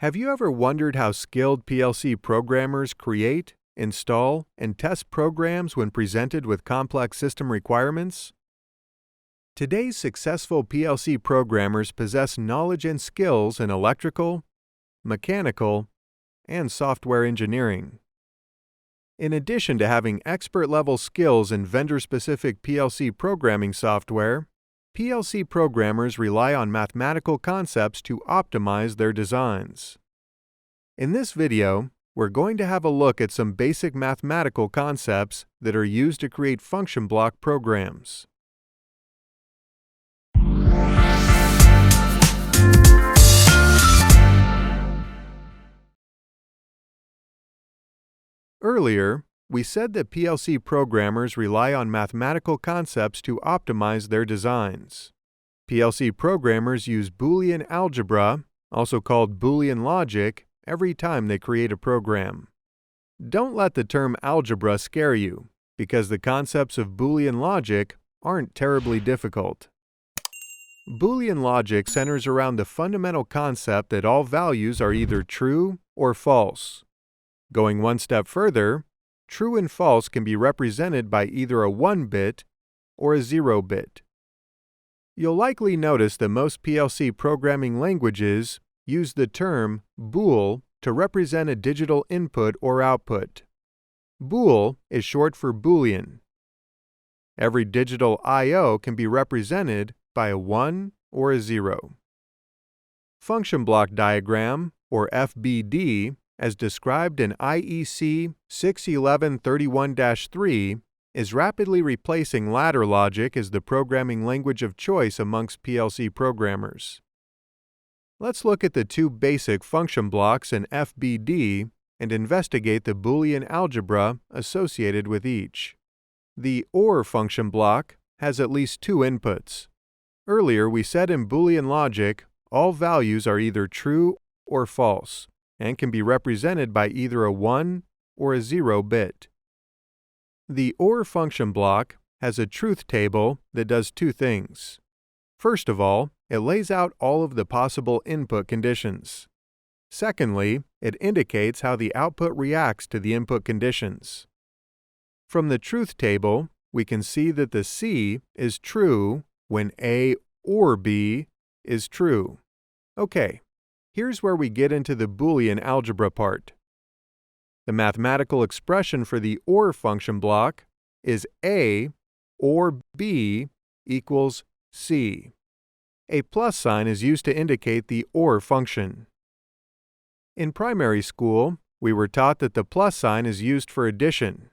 Have you ever wondered how skilled PLC programmers create, install, and test programs when presented with complex system requirements? Today's successful PLC programmers possess knowledge and skills in electrical, mechanical, and software engineering. In addition to having expert-level skills in vendor-specific PLC programming software, PLC programmers rely on mathematical concepts to optimize their designs. In this video, we're going to have a look at some basic mathematical concepts that are used to create function block programs. Earlier, we said that PLC programmers rely on mathematical concepts to optimize their designs. PLC programmers use Boolean Algebra, also called Boolean Logic, every time they create a program. Don't let the term algebra scare you, because the concepts of Boolean Logic aren't terribly difficult. Boolean Logic centers around the fundamental concept that all values are either true or false. Going one step further, true and false can be represented by either a 1-bit or a 0-bit. You'll likely notice that most PLC programming languages use the term bool to represent a digital input or output. Bool is short for Boolean. Every digital I/O can be represented by a 1 or a 0. Function block diagram, or FBD, as described in IEC 61131-3, is rapidly replacing ladder logic as the programming language of choice amongst PLC programmers. Let's look at the two basic function blocks in FBD and investigate the Boolean algebra associated with each. The OR function block has at least two inputs. Earlier, we said in Boolean logic, all values are either true or false, and can be represented by either a 1 or a 0 bit. The OR function block has a truth table that does two things. First of all, it lays out all of the possible input conditions. Secondly, it indicates how the output reacts to the input conditions. From the truth table, we can see that the C is true when A or B is true. Okay. Here's where we get into the Boolean algebra part. The mathematical expression for the OR function block is A or B equals C. A plus sign is used to indicate the OR function. In primary school, we were taught that the plus sign is used for addition.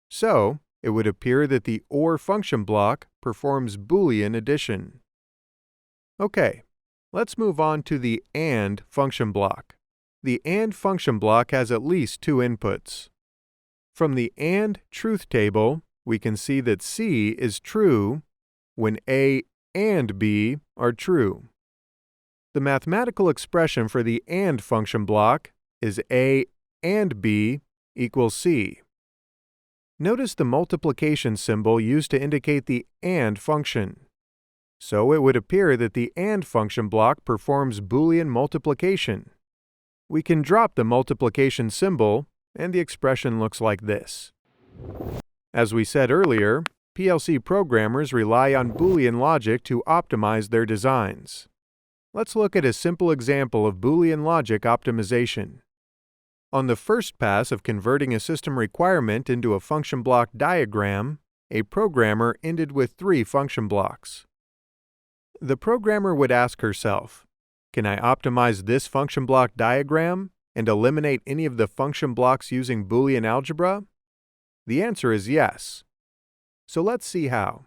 So, it would appear that the OR function block performs Boolean addition. Okay. Let's move on to the AND function block. The AND function block has at least two inputs. From the AND truth table, we can see that C is true when A and B are true. The mathematical expression for the AND function block is A and B equals C. Notice the multiplication symbol used to indicate the AND function. So it would appear that the AND function block performs Boolean multiplication. We can drop the multiplication symbol, and the expression looks like this. As we said earlier, PLC programmers rely on Boolean logic to optimize their designs. Let's look at a simple example of Boolean logic optimization. On the first pass of converting a system requirement into a function block diagram, a programmer ended with 3 function blocks. The programmer would ask herself, can I optimize this function block diagram and eliminate any of the function blocks using Boolean algebra? The answer is yes. So let's see how.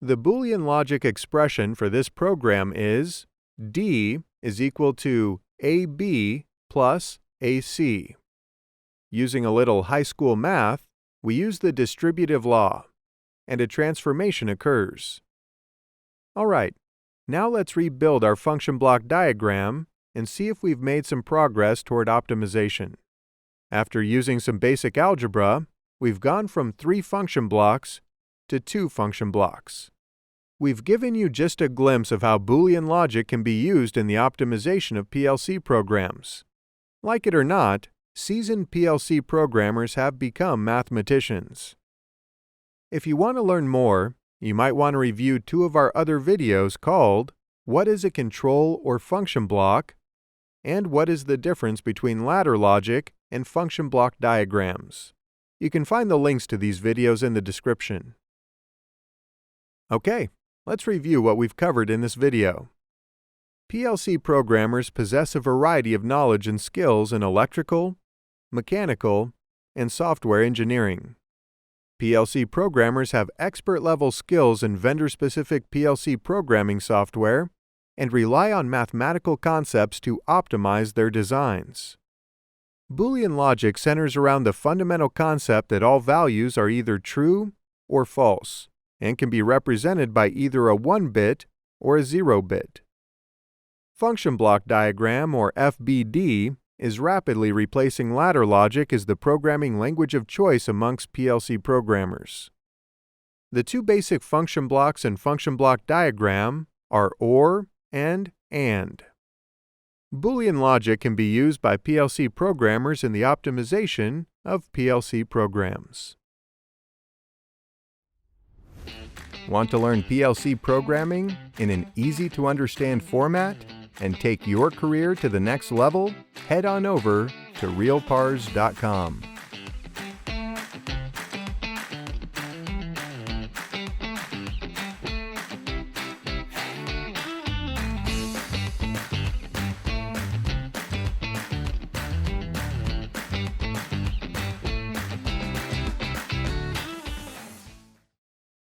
The Boolean logic expression for this program is D is equal to AB plus AC. Using a little high school math, we use the distributive law, and a transformation occurs. Alright, now let's rebuild our function block diagram and see if we've made some progress toward optimization. After using some basic algebra, we've gone from 3 function blocks to 2 function blocks. We've given you just a glimpse of how Boolean logic can be used in the optimization of PLC programs. Like it or not, seasoned PLC programmers have become mathematicians. If you want to learn more, you might want to review two of our other videos called What is a Control or Function Block? And What is the Difference between Ladder Logic and Function Block Diagrams? You can find the links to these videos in the description. Okay, let's review what we've covered in this video. PLC programmers possess a variety of knowledge and skills in electrical, mechanical, and software engineering. PLC programmers have expert-level skills in vendor-specific PLC programming software and rely on mathematical concepts to optimize their designs. Boolean logic centers around the fundamental concept that all values are either true or false, and can be represented by either a 1-bit or a 0-bit. Function block diagram, or FBD, is rapidly replacing ladder logic as the programming language of choice amongst PLC programmers. The two basic function blocks in function block diagram are OR and AND. Boolean logic can be used by PLC programmers in the optimization of PLC programs. Want to learn PLC programming in an easy-to-understand format and take your career to the next level? Head on over to realpars.com.